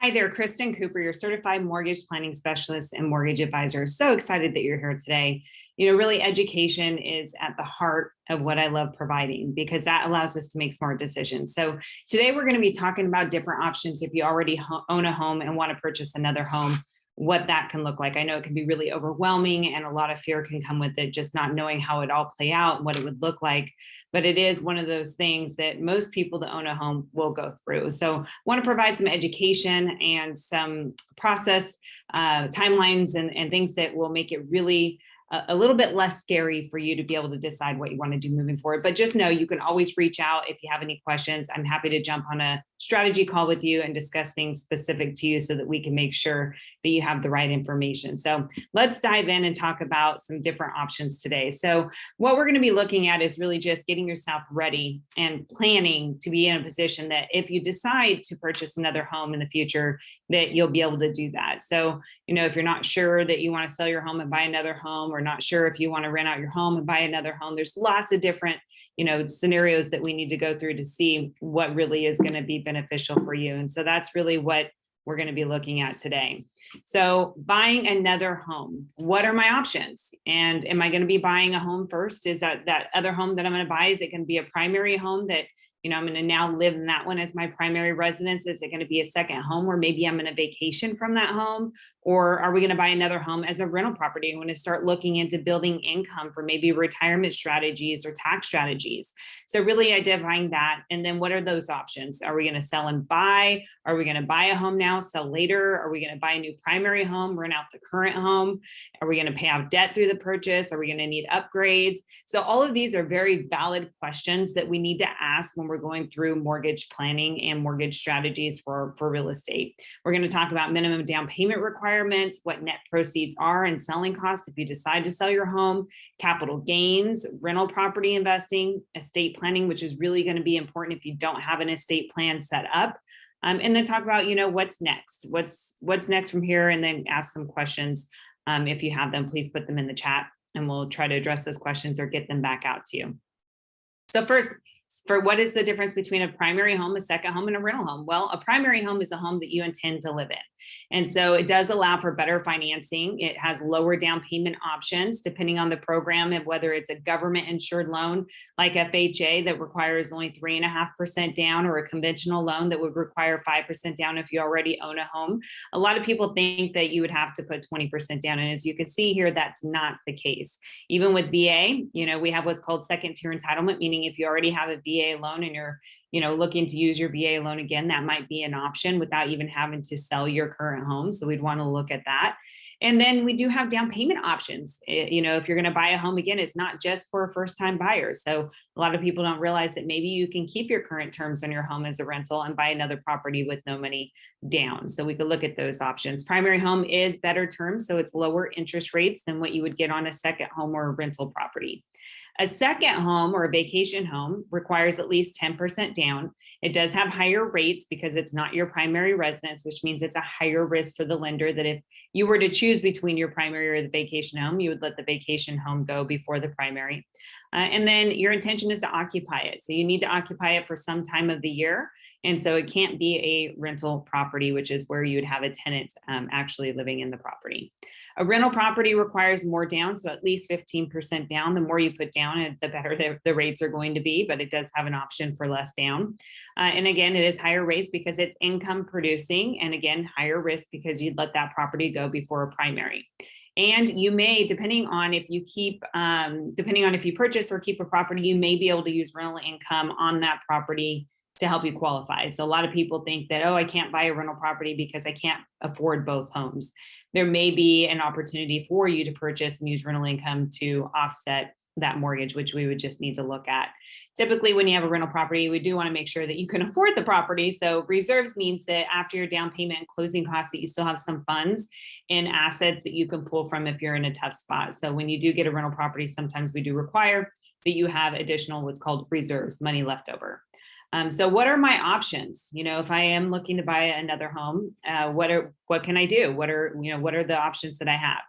Hi there, Kristen Cooper, your certified mortgage planning specialist and mortgage advisor. So excited that you're here today. Really, education is at the heart of what I love providing because that allows us to make smart decisions. So, today we're going to be talking about different options if you already own a home and want to purchase another home, what that can look like. I know it can be really overwhelming and a lot of fear can come with it, just not knowing how it all play out and what it would look like. But it is one of those things that most people that own a home will go through. So, want to provide some education and some process timelines and things that will make it really a little bit less scary for you to be able to decide what you want to do moving forward. But just know you can always reach out if you have any questions. I'm happy to jump on a strategy call with you and discuss things specific to you so that we can make sure that you have the right information. So let's dive in and talk about some different options today. So what we're going to be looking at is really just getting yourself ready and planning to be in a position that if you decide to purchase another home in the future, that you'll be able to do that. So, if you're not sure that you want to sell your home and buy another home, or not sure if you want to rent out your home and buy another home, there's lots of different scenarios that we need to go through to see what really is going to be beneficial for you. And so that's really what we're going to be looking at today. So buying another home, what are my options? And am I going to be buying a home first? Is that other home that I'm going to buy, is it going to be a primary home that I'm going to now live in that one as my primary residence? Is it going to be a second home where maybe I'm going to vacation from that home? Or are we going to buy another home as a rental property? I'm going to start looking into building income for maybe retirement strategies or tax strategies. So really identifying that. And then what are those options? Are we going to sell and buy? Are we going to buy a home now, sell later? Are we going to buy a new primary home, rent out the current home? Are we going to pay off debt through the purchase? Are we going to need upgrades? So all of these are very valid questions that we need to ask when we're going through mortgage planning and mortgage strategies for real estate. We're going to talk about minimum down payment requirements, what net proceeds are and selling costs if you decide to sell your home, capital gains, rental property investing, estate planning, which is really going to be important if you don't have an estate plan set up. And then talk about, what's next, what's next from here, and then ask some questions. If you have them, please put them in the chat and we'll try to address those questions or get them back out to you. So first, for what is the difference between a primary home, a second home, and a rental home? Well, a primary home is a home that you intend to live in. And so it does allow for better financing. It has lower down payment options depending on the program and whether it's a government insured loan like FHA that requires only 3.5% down, or a conventional loan that would require 5% down if you already own a home. A lot of people think that you would have to put 20% down. And as you can see here, that's not the case. Even with VA, we have what's called second tier entitlement, meaning if you already have a VA loan and you're looking to use your VA loan again, that might be an option without even having to sell your current home. So we'd want to look at that. And then we do have down payment options. If you're going to buy a home again, it's not just for a first-time buyer. So a lot of people don't realize that maybe you can keep your current terms on your home as a rental and buy another property with no money down. So we could look at those options. Primary home is better terms, so it's lower interest rates than what you would get on a second home or a rental property. A second home or a vacation home requires at least 10% down. It does have higher rates because it's not your primary residence, which means it's a higher risk for the lender that if you were to choose between your primary or the vacation home, you would let the vacation home go before the primary. And then your intention is to occupy it. So you need to occupy it for some time of the year. And so it can't be a rental property, which is where you would have a tenant actually living in the property. A rental property requires more down, so at least 15% down. The more you put down, the better the rates are going to be, but it does have an option for less down. And again, it is higher rates because it's income producing, and again, higher risk because you'd let that property go before a primary. And you may, depending on if you purchase or keep a property, you may be able to use rental income on that property to help you qualify. So a lot of people think that, I can't buy a rental property because I can't afford both homes. There may be an opportunity for you to purchase and use rental income to offset that mortgage, which we would just need to look at. Typically, when you have a rental property, we do want to make sure that you can afford the property. So reserves means that after your down payment and closing costs, that you still have some funds and assets that you can pull from if you're in a tough spot. So when you do get a rental property, sometimes we do require that you have additional what's called reserves, money left over. So what are my options? If I am looking to buy another home, what can I do? What are the options that I have?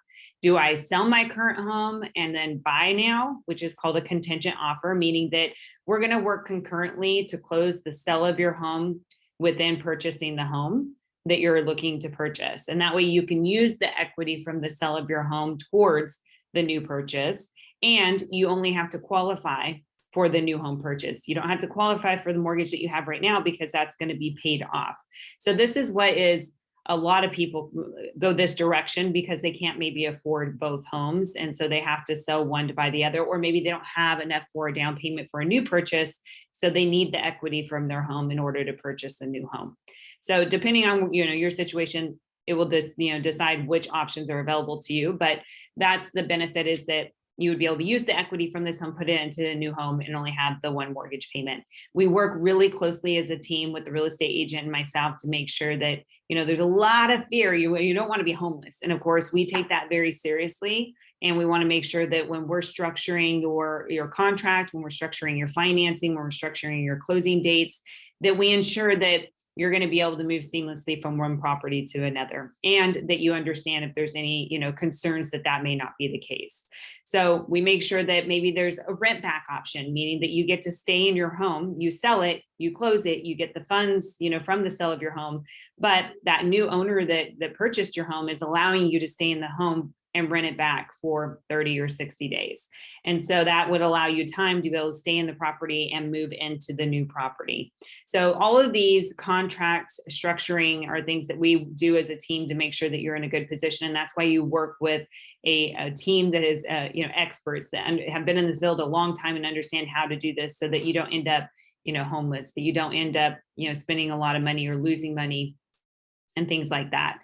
Do I sell my current home and then buy now, which is called a contingent offer, meaning that we're going to work concurrently to close the sale of your home within purchasing the home? that you're looking to purchase. And that way you can use the equity from the sale of your home towards the new purchase. And you only have to qualify for the new home purchase. You don't have to qualify for the mortgage that you have right now because that's going to be paid off. So this is what is a lot of people go this direction because they can't maybe afford both homes. And so they have to sell one to buy the other, or maybe they don't have enough for a down payment for a new purchase. So they need the equity from their home in order to purchase a new home. So depending on, your situation, it will just, decide which options are available to you. But that's the benefit, is that you would be able to use the equity from this home, put it into a new home, and only have the one mortgage payment. We work really closely as a team with the real estate agent and myself to make sure that, there's a lot of fear. You don't want to be homeless. And of course, we take that very seriously. And we want to make sure that when we're structuring your contract, when we're structuring your financing, when we're structuring your closing dates, that we ensure that you're going to be able to move seamlessly from one property to another, and that you understand if there's any, concerns that may not be the case. So we make sure that maybe there's a rent back option, meaning that you get to stay in your home, you sell it, you close it, you get the funds, from the sale of your home, but that new owner that purchased your home is allowing you to stay in the home and rent it back for 30 or 60 days. And so that would allow you time to be able to stay in the property and move into the new property. So all of these contract structuring are things that we do as a team to make sure that you're in a good position. And that's why you work with a team that is, experts that have been in the field a long time and understand how to do this, so that you don't end up, homeless, that you don't end up, spending a lot of money or losing money and things like that.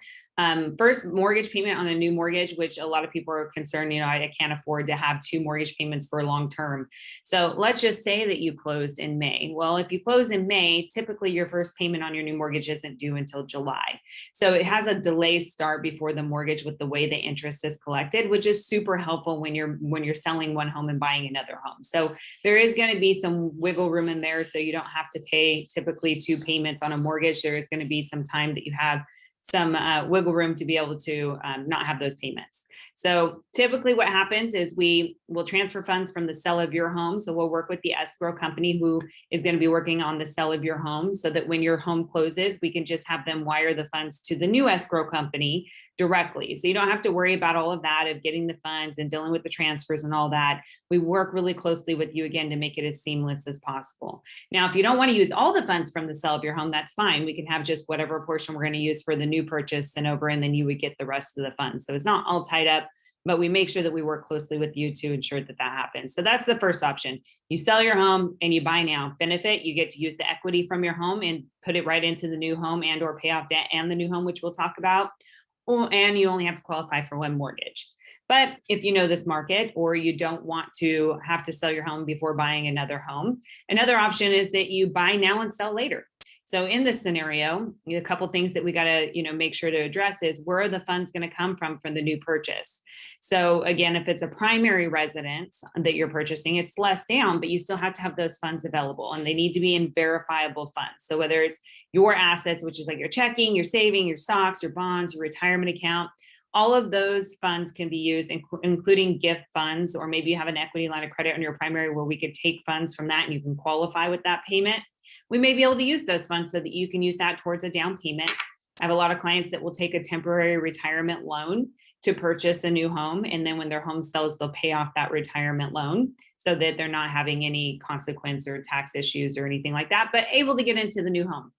First mortgage payment on a new mortgage, which a lot of people are concerned, I can't afford to have two mortgage payments for long term. So let's just say that you closed in May. Well, if you close in May, typically your first payment on your new mortgage isn't due until July. So it has a delay start before the mortgage with the way the interest is collected, which is super helpful when you're selling one home and buying another home. So there is going to be some wiggle room in there. So you don't have to pay typically two payments on a mortgage. There is going to be some time that you have some wiggle room to be able to not have those payments. So typically what happens is we will transfer funds from the sale of your home. So we'll work with the escrow company who is going to be working on the sale of your home, so that when your home closes, we can just have them wire the funds to the new escrow company directly. So you don't have to worry about all of that of getting the funds and dealing with the transfers and all that. We work really closely with you again to make it as seamless as possible. Now, if you don't want to use all the funds from the sale of your home, that's fine. We can have just whatever portion we're going to use for the new purchase sent over, and then you would get the rest of the funds. So it's not all tied up, but we make sure that we work closely with you to ensure that that happens. So that's the first option. You sell your home and you buy now. Benefit, you get to use the equity from your home and put it right into the new home and or pay off debt and the new home, which we'll talk about. And you only have to qualify for one mortgage. But if you know this market, or you don't want to have to sell your home before buying another home, another option is that you buy now and sell later. So in this scenario, a couple of things that we got to, make sure to address is, where are the funds going to come from the new purchase? So again, if it's a primary residence that you're purchasing, it's less down, but you still have to have those funds available, and they need to be in verifiable funds. So whether it's your assets, which is like your checking, your saving, your stocks, your bonds, your retirement account, all of those funds can be used, including gift funds, or maybe you have an equity line of credit on your primary where we could take funds from that and you can qualify with that payment. We may be able to use those funds so that you can use that towards a down payment. I have a lot of clients that will take a temporary retirement loan to purchase a new home. And then when their home sells, they'll pay off that retirement loan so that they're not having any consequence or tax issues or anything like that, but able to get into the new home.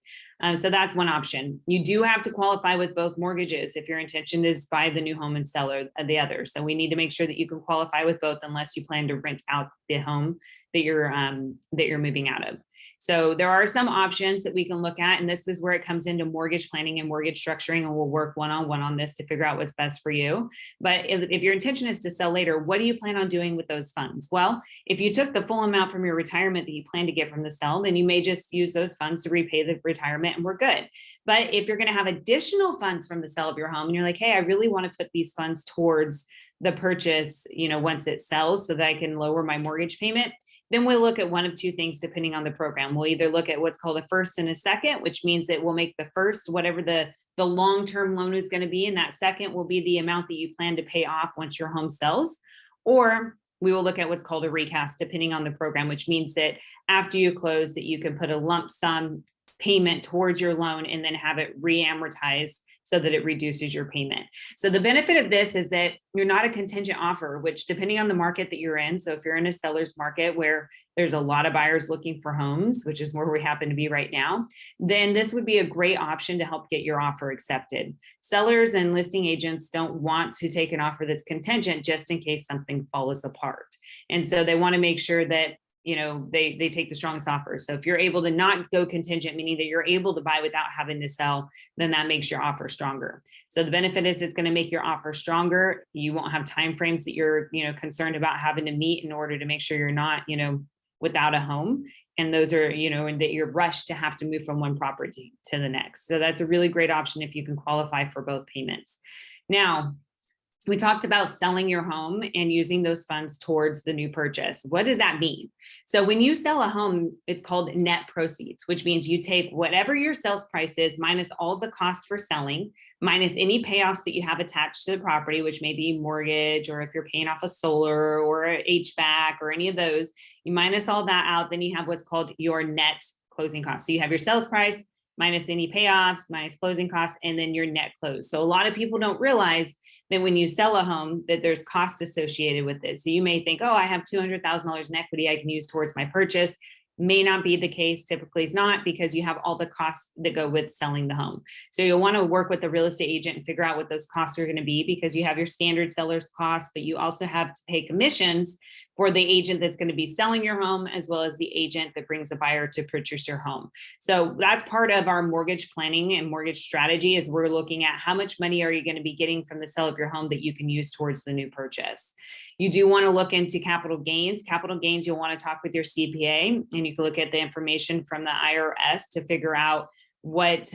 So that's one option. You do have to qualify with both mortgages if your intention is buy the new home and sell the other. So we need to make sure that you can qualify with both, unless you plan to rent out the home that you're moving out of. So there are some options that we can look at, and this is where it comes into mortgage planning and mortgage structuring, and we'll work one-on-one on this to figure out what's best for you. But if your intention is to sell later, what do you plan on doing with those funds? Well, if you took the full amount from your retirement that you plan to get from the sale, then you may just use those funds to repay the retirement and we're good. But if you're going to have additional funds from the sale of your home and you're like, hey, I really want to put these funds towards the purchase, once it sells, so that I can lower my mortgage payment, then we'll look at one of two things depending on the program. We'll either look at what's called a first and a second, which means that we'll make the first whatever the long-term loan is going to be, and that second will be the amount that you plan to pay off once your home sells. Or we will look at what's called a recast depending on the program, which means that after you close, that you can put a lump sum payment towards your loan and then have it re-amortized so that it reduces your payment. So the benefit of this is that you're not a contingent offer, which depending on the market that you're in, so if you're in a seller's market where there's a lot of buyers looking for homes, which is where we happen to be right now, then this would be a great option to help get your offer accepted. Sellers and listing agents don't want to take an offer that's contingent just in case something falls apart. And so they want to make sure that they take the strongest offer. So if you're able to not go contingent, meaning that you're able to buy without having to sell, then that makes your offer stronger. So the benefit is it's going to make your offer stronger. You won't have timeframes that you're, concerned about having to meet in order to make sure you're not, without a home. And those are, and that you're rushed to have to move from one property to the next. So that's a really great option if you can qualify for both payments. Now, we talked about selling your home and using those funds towards the new purchase. What does that mean? So when you sell a home, it's called net proceeds, which means you take whatever your sales price is minus all the cost for selling, minus any payoffs that you have attached to the property, which may be mortgage, or if you're paying off a solar or HVAC or any of those, you minus all that out, then you have what's called your net closing costs. So you have your sales price minus any payoffs, minus closing costs, and then your net close. So a lot of people don't realize that when you sell a home, that there's cost associated with this. So you may think, oh, I have $200,000 in equity I can use towards my purchase. May not be the case. Typically it's not, because you have all the costs that go with selling the home. So you'll want to work with the real estate agent and figure out what those costs are going to be, because you have your standard seller's costs, but you also have to pay commissions for the agent that's going to be selling your home, as well as the agent that brings a buyer to purchase your home. So that's part of our mortgage planning and mortgage strategy, is we're looking at how much money are you going to be getting from the sale of your home that you can use towards the new purchase. You do want to look into capital gains. Capital gains, you'll want to talk with your CPA, and you can look at the information from the IRS to figure out what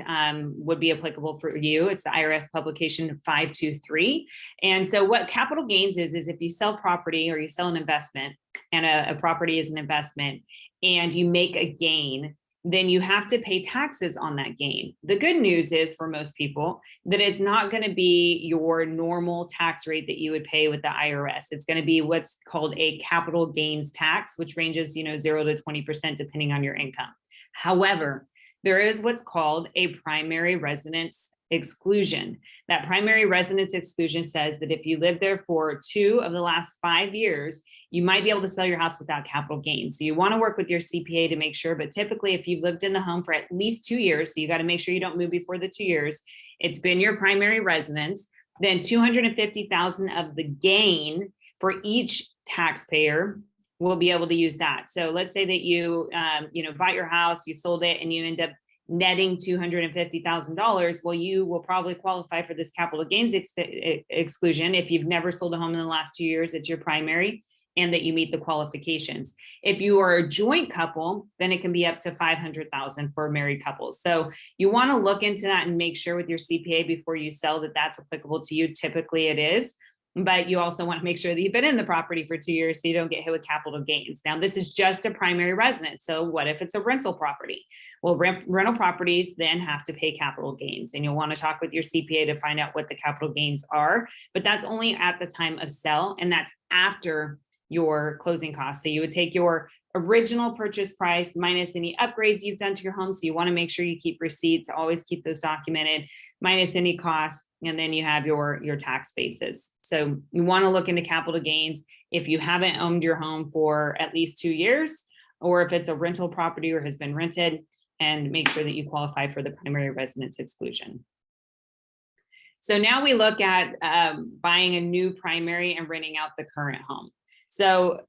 would be applicable for you. It's the IRS publication 523. And so what capital gains is if you sell property or you sell an investment, and a property is an investment, and you make a gain, then you have to pay taxes on that gain. The good news is for most people that it's not going to be your normal tax rate that you would pay with the IRS. It's going to be what's called a capital gains tax, which ranges 0 to 20% depending on your income. However, there is what's called a primary residence exclusion. That primary residence exclusion says that if you live there for 2 of the last 5 years, you might be able to sell your house without capital gains. So you want to work with your CPA to make sure, but typically if you've lived in the home for at least 2 years, so you got to make sure you don't move before the 2 years, it's been your primary residence, then $250,000 of the gain for each taxpayer will be able to use that. So let's say that you, bought your house, you sold it, and you end up netting $250,000. Well, you will probably qualify for this capital gains exclusion if you've never sold a home in the last 2 years. It's your primary, and that you meet the qualifications. If you are a joint couple, then it can be up to $500,000 for married couples. So you want to look into that and make sure with your CPA before you sell that that's applicable to you. Typically it is. But you also want to make sure that you've been in the property for 2 years so you don't get hit with capital gains. Now, this is just a primary residence. So what if it's a rental property? Well, rental properties then have to pay capital gains, and you'll want to talk with your CPA to find out what the capital gains are. But that's only at the time of sale, and that's after your closing costs. So you would take your original purchase price minus any upgrades you've done to your home. So you want to make sure you keep receipts, always keep those documented, minus any costs. And then you have your tax basis. So you want to look into capital gains if you haven't owned your home for at least 2 years, or if it's a rental property or has been rented, and make sure that you qualify for the primary residence exclusion. So now we look at buying a new primary and renting out the current home. So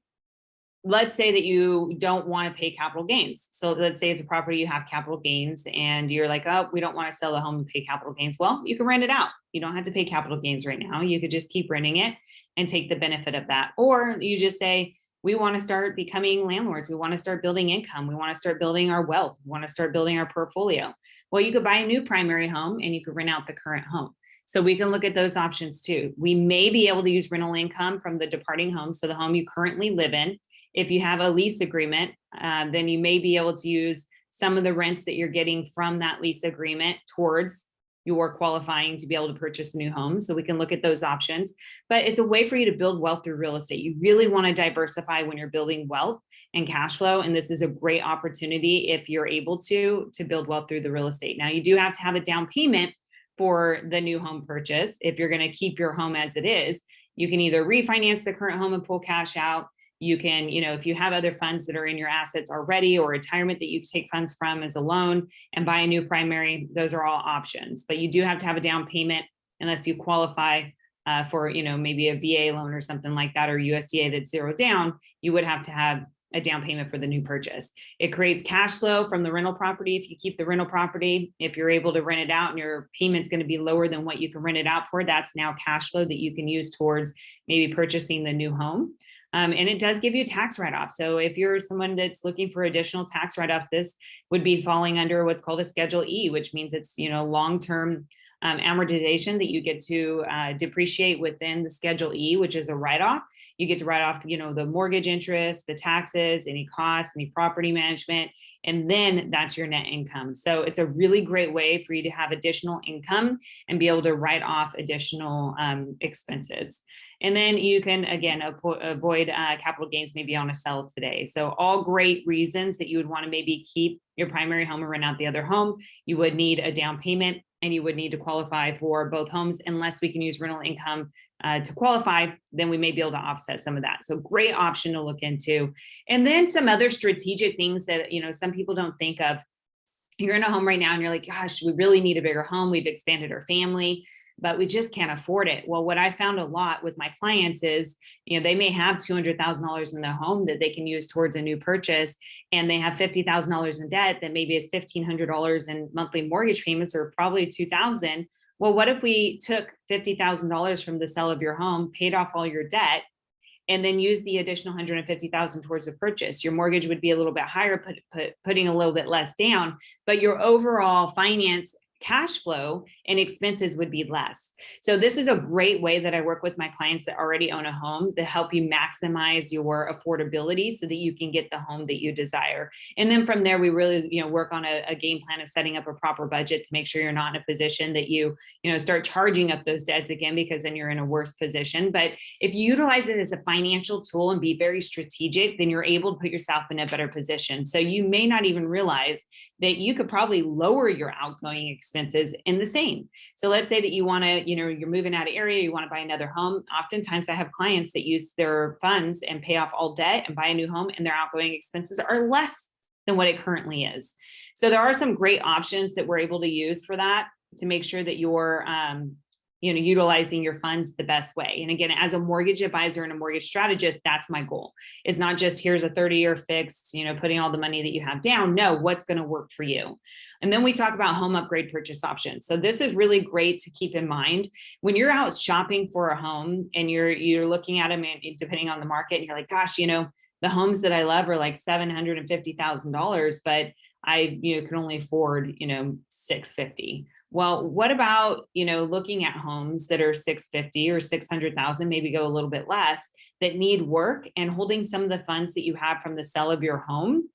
let's say that you don't want to pay capital gains. So let's say it's a property you have capital gains and you're like, oh, we don't want to sell the home and pay capital gains. Well, you can rent it out. You don't have to pay capital gains right now. You could just keep renting it and take the benefit of that. Or you just say, we want to start becoming landlords. We want to start building income. We want to start building our wealth. We want to start building our portfolio. Well, you could buy a new primary home and you could rent out the current home. So we can look at those options too. We may be able to use rental income from the departing home. So the home you currently live in. If you have a lease agreement, then you may be able to use some of the rents that you're getting from that lease agreement towards your qualifying to be able to purchase a new home. So we can look at those options, but it's a way for you to build wealth through real estate. You really want to diversify when you're building wealth. and cash flow. And this is a great opportunity if you're able to build wealth through the real estate. Now, you do have to have a down payment for the new home purchase. If you're going to keep your home as it is, you can either refinance the current home and pull cash out. You can, if you have other funds that are in your assets already, or retirement that you take funds from as a loan and buy a new primary, those are all options. But you do have to have a down payment unless you qualify for, maybe a VA loan or something like that, or USDA that's zero down. You would have to have a down payment for the new purchase. It creates cash flow from the rental property. If you keep the rental property, if you're able to rent it out and your payment's going to be lower than what you can rent it out for, that's now cash flow that you can use towards maybe purchasing the new home. And it does give you tax write-off. So if you're someone that's looking for additional tax write-offs, this would be falling under what's called a Schedule E, which means it's, long-term amortization that you get to depreciate within the Schedule E, which is a write-off. You get to write off, the mortgage interest, the taxes, any costs, any property management, and then that's your net income. So it's a really great way for you to have additional income and be able to write off additional expenses. And then you can, again, avoid capital gains maybe on a sell today. So all great reasons that you would want to maybe keep your primary home and rent out the other home. You would need a down payment and you would need to qualify for both homes. Unless we can use rental income to qualify, then we may be able to offset some of that. So great option to look into. And then some other strategic things that, some people don't think of. You're in a home right now and you're like, gosh, we really need a bigger home. We've expanded our family, but we just can't afford it. Well, what I found a lot with my clients is, they may have $200,000 in their home that they can use towards a new purchase, and they have $50,000 in debt that maybe is $1,500 in monthly mortgage payments, or probably $2,000. Well, what if we took $50,000 from the sale of your home, paid off all your debt, and then use the additional $150,000 towards the purchase? Your mortgage would be a little bit higher, putting a little bit less down, but your overall finance cash flow and expenses would be less. So this is a great way that I work with my clients that already own a home to help you maximize your affordability so that you can get the home that you desire. And then from there, we really, work on a game plan of setting up a proper budget to make sure you're not in a position that you start charging up those debts again, because then you're in a worse position. But if you utilize it as a financial tool and be very strategic, then you're able to put yourself in a better position. So you may not even realize that you could probably lower your outgoing expenses in the same. So let's say that you want to, you're moving out of area, you want to buy another home. Oftentimes I have clients that use their funds and pay off all debt and buy a new home, and their outgoing expenses are less than what it currently is. So there are some great options that we're able to use for that to make sure that you're, utilizing your funds the best way. And again, as a mortgage advisor and a mortgage strategist, that's my goal. It's not just here's a 30-year fixed, putting all the money that you have down. No, what's going to work for you? And then we talk about home upgrade purchase options. So this is really great to keep in mind when you're out shopping for a home and you're looking at them, and depending on the market, and you're like, gosh, the homes that I love are like $750,000, but I can only afford $650,000. Well, what about, looking at homes that are $650,000 or $600,000, maybe go a little bit less, that need work, and holding some of the funds that you have from the sale of your home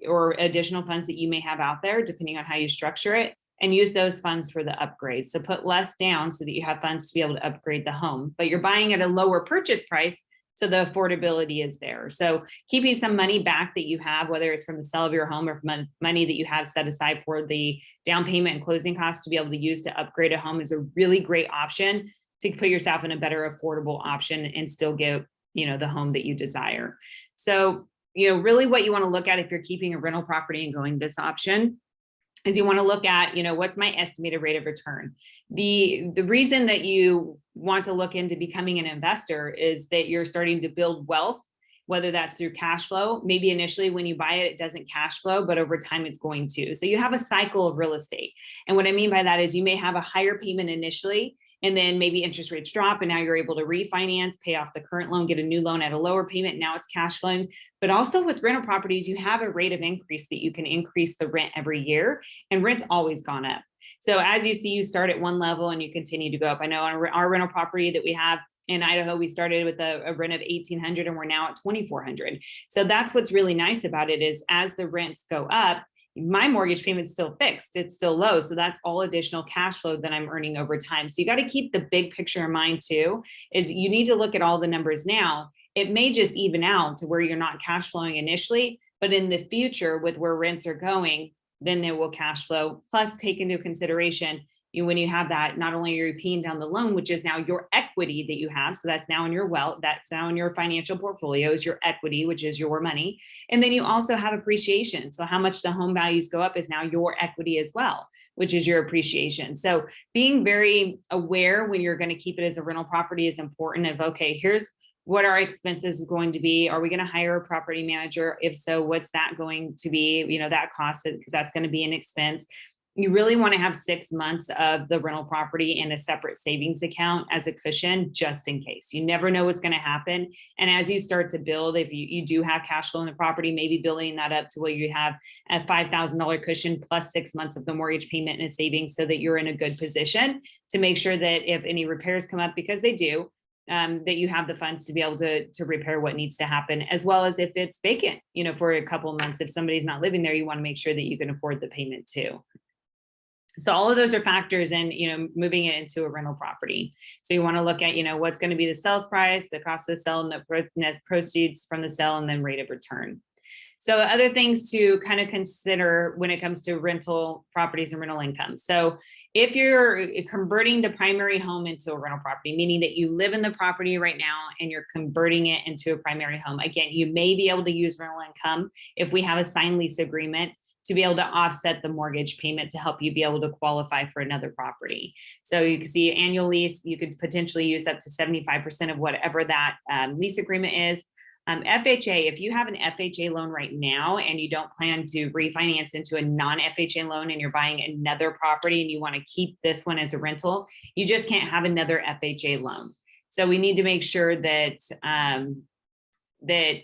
or additional funds that you may have out there, depending on how you structure it, and use those funds for the upgrade. So put less down so that you have funds to be able to upgrade the home, but you're buying at a lower purchase price, so the affordability is there. So keeping some money back that you have, whether it's from the sale of your home or from money that you have set aside for the down payment and closing costs to be able to use to upgrade a home, is a really great option to put yourself in a better affordable option and still get, the home that you desire. So, really what you want to look at if you're keeping a rental property and going this option is you want to look at, what's my estimated rate of return? The reason that you want to look into becoming an investor is that you're starting to build wealth, whether that's through cash flow. Maybe initially when you buy it, it doesn't cash flow, but over time it's going to. So you have a cycle of real estate. And what I mean by that is you may have a higher payment initially, and then maybe interest rates drop, and now you're able to refinance, pay off the current loan, get a new loan at a lower payment. Now it's cash flowing. But also with rental properties, you have a rate of increase that you can increase the rent every year, and rent's always gone up. So as you see, you start at one level and you continue to go up. I know on our rental property that we have in Idaho, we started with a rent of $1,800 and we're now at $2,400. So that's what's really nice about it, is as the rents go up, my mortgage payment's still fixed. It's still low. So that's all additional cash flow that I'm earning over time. So you got to keep the big picture in mind too, is you need to look at all the numbers now It may just even out to where you're not cash flowing initially, but in the future with where rents are going, then they will cash flow. Plus take into consideration, when you have that, not only are you paying down the loan, which is now your equity that you have. So that's now in your wealth, that's now in your financial portfolio is your equity, which is your money. And then you also have appreciation. So how much the home values go up is now your equity as well, which is your appreciation. So being very aware when you're going to keep it as a rental property is important of, okay, here's what our expenses is going to be. Are we going to hire a property manager? If so, what's that going to be? That cost, because that's going to be an expense. You really want to have 6 months of the rental property in a separate savings account as a cushion, just in case. You never know what's going to happen. And as you start to build, if you do have cash flow in the property, maybe building that up to where you have a $5,000 cushion plus 6 months of the mortgage payment and a savings, so that you're in a good position to make sure that if any repairs come up, because they do, that you have the funds to be able to repair what needs to happen, as well as if it's vacant, for a couple of months, if somebody's not living there, you want to make sure that you can afford the payment too. So all of those are factors in, moving it into a rental property. So you want to look at, what's going to be the sales price, the cost of the sale, and the net proceeds from the sale, and then rate of return. So other things to kind of consider when it comes to rental properties and rental income. So if you're converting the primary home into a rental property, meaning that you live in the property right now and you're converting it into a primary home, again, you may be able to use rental income if we have a signed lease agreement to be able to offset the mortgage payment to help you be able to qualify for another property. So you can see annual lease, you could potentially use up to 75% of whatever that lease agreement is. FHA, if you have an FHA loan right now and you don't plan to refinance into a non-FHA loan and you're buying another property and you want to keep this one as a rental, you just can't have another FHA loan. So we need to make sure that that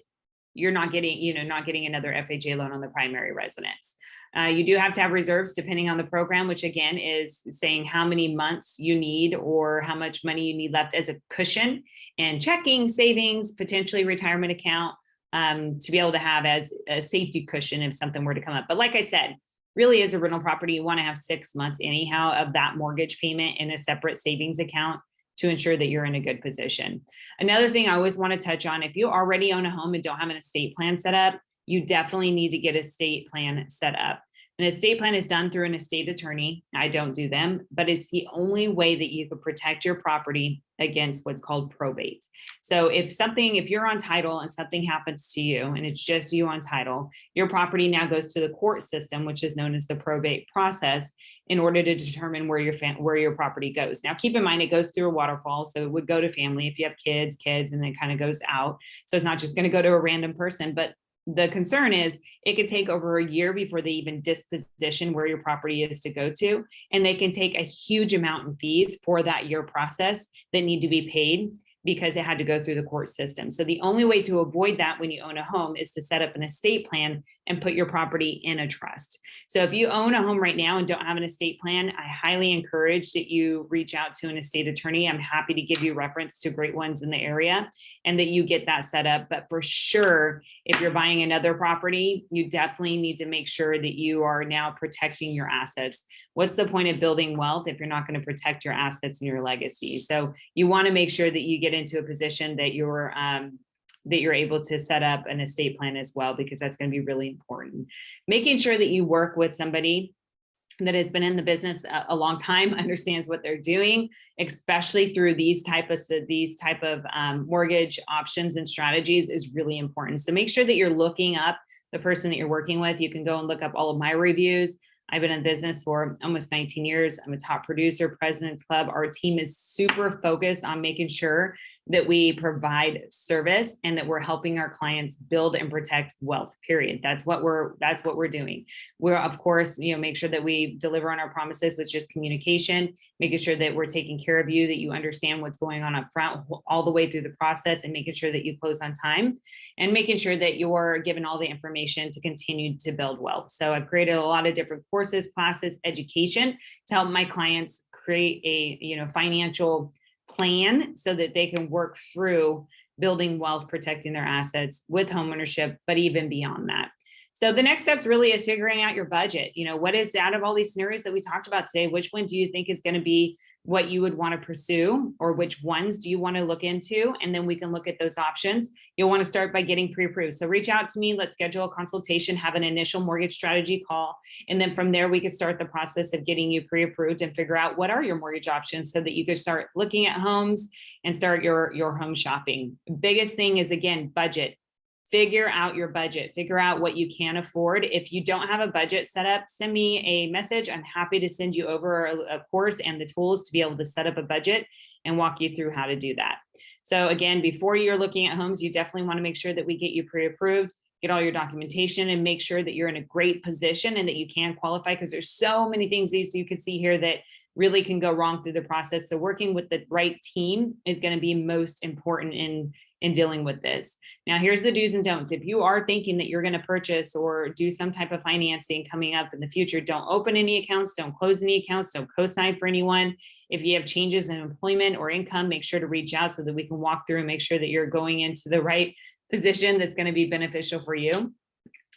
you're not getting another FHA loan on the primary residence. You do have to have reserves depending on the program, which again is saying how many months you need or how much money you need left as a cushion and checking, savings, potentially retirement account, to be able to have as a safety cushion if something were to come up. But like I said, really as a rental property, you want to have 6 months anyhow of that mortgage payment in a separate savings account to ensure that you're in a good position. Another thing I always want to touch on, if you already own a home and don't have an estate plan set up, you definitely need to get an estate plan set up. An estate plan is done through an estate attorney. I don't do them, but it's the only way that you can protect your property against what's called probate. So if you're on title and something happens to you and it's just you on title, your property now goes to the court system, which is known as the probate process, in order to determine where your property goes. Now, keep in mind, it goes through a waterfall. So it would go to family if you have kids, and then kind of goes out. So it's not just going to go to a random person, but the concern is it could take over a year before they even disposition where your property is to go to. And they can take a huge amount in fees for that year process that need to be paid because it had to go through the court system. So the only way to avoid that when you own a home is to set up an estate plan and put your property in a trust. So if you own a home right now and don't have an estate plan, I highly encourage that you reach out to an estate attorney. I'm happy to give you reference to great ones in the area and that you get that set up. But for sure, if you're buying another property, you definitely need to make sure that you are now protecting your assets. What's the point of building wealth if you're not going to protect your assets and your legacy? So you want to make sure that you get into a position that you're able to set up an estate plan as well, because that's going to be really important. Making sure that you work with somebody that has been in the business a long time, understands what they're doing, especially through these type of mortgage options and strategies, is really important. So make sure that you're looking up the person that you're working with. You can go and look up all of my reviews. I've been in business for almost 19 years. I'm a top producer, President's Club. Our team is super focused on making sure that we provide service and that we're helping our clients build and protect wealth, period. That's what we're doing. We're, of course, make sure that we deliver on our promises with just communication, making sure that we're taking care of you, that you understand what's going on up front all the way through the process, and making sure that you close on time, and making sure that you're given all the information to continue to build wealth. So I've created a lot of different courses, classes, education to help my clients create a financial plan so that they can work through building wealth, protecting their assets with homeownership, but even beyond that. So the next steps really is figuring out your budget. What is out of all these scenarios that we talked about today, which one do you think is going to be what you would want to pursue, or which ones do you want to look into? And then we can look at those options. You'll want to start by getting pre-approved. So reach out to me, let's schedule a consultation, have an initial mortgage strategy call. And then from there, we can start the process of getting you pre-approved and figure out what are your mortgage options so that you can start looking at homes and start your home shopping. Biggest thing is, again, budget. Figure out your budget, figure out what you can afford. If you don't have a budget set up, send me a message. I'm happy to send you over a course and the tools to be able to set up a budget and walk you through how to do that. So again, before you're looking at homes, you definitely want to make sure that we get you pre-approved, get all your documentation, and make sure that you're in a great position and that you can qualify, because there's so many things you can see here that really can go wrong through the process. So working with the right team is going to be most important in dealing with this. Now, here's the do's and don'ts. If you are thinking that you're going to purchase or do some type of financing coming up in the future, don't open any accounts, don't close any accounts, don't co-sign for anyone. If you have changes in employment or income, make sure to reach out so that we can walk through and make sure that you're going into the right position that's going to be beneficial for you.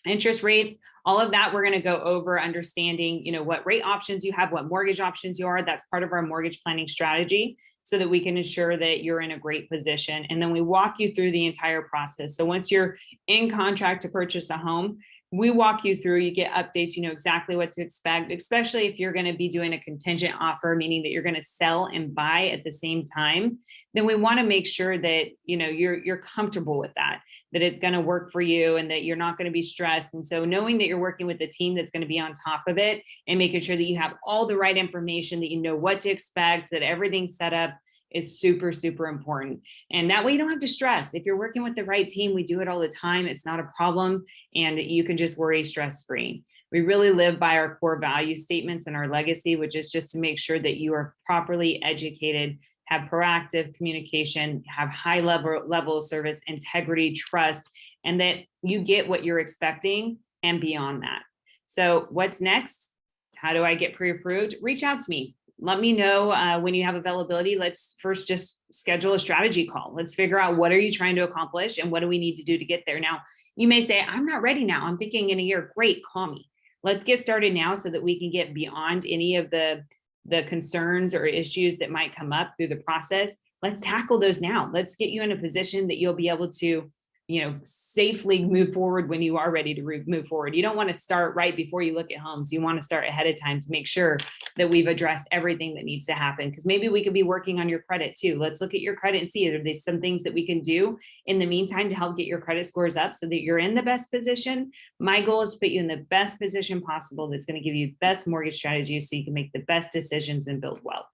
Interest rates, all of that, we're going to go over understanding, what rate options you have, what mortgage options you are. That's part of our mortgage planning strategy, so that we can ensure that you're in a great position. And then we walk you through the entire process. So once you're in contract to purchase a home, we walk you through, you get updates, you know exactly what to expect, especially if you're going to be doing a contingent offer, meaning that you're going to sell and buy at the same time. Then we want to make sure that, you're comfortable with that it's going to work for you and that you're not going to be stressed. And so knowing that you're working with a team that's going to be on top of it and making sure that you have all the right information, that you know what to expect, that everything's set up, is super, super important. And that way you don't have to stress. If you're working with the right team, we do it all the time. It's not a problem. And you can just worry stress-free. We really live by our core value statements and our legacy, which is just to make sure that you are properly educated, have proactive communication, have high level of service, integrity, trust, and that you get what you're expecting and beyond that. So what's next? How do I get pre-approved? Reach out to me. Let me know when you have availability. Let's first just schedule a strategy call. Let's figure out, what are you trying to accomplish and what do we need to do to get there? Now, you may say, I'm not ready now, I'm thinking in a year. Great, call me. Let's get started now so that we can get beyond any of the concerns or issues that might come up through the process. Let's tackle those now. Let's get you in a position that you'll be able to safely move forward when you are ready to move forward. You don't want to start right before you look at homes. You want to start ahead of time to make sure that we've addressed everything that needs to happen, because maybe we could be working on your credit too. Let's look at your credit and see, are there some things that we can do in the meantime to help get your credit scores up so that you're in the best position. My goal is to put you in the best position possible that's going to give you the best mortgage strategy so you can make the best decisions and build wealth.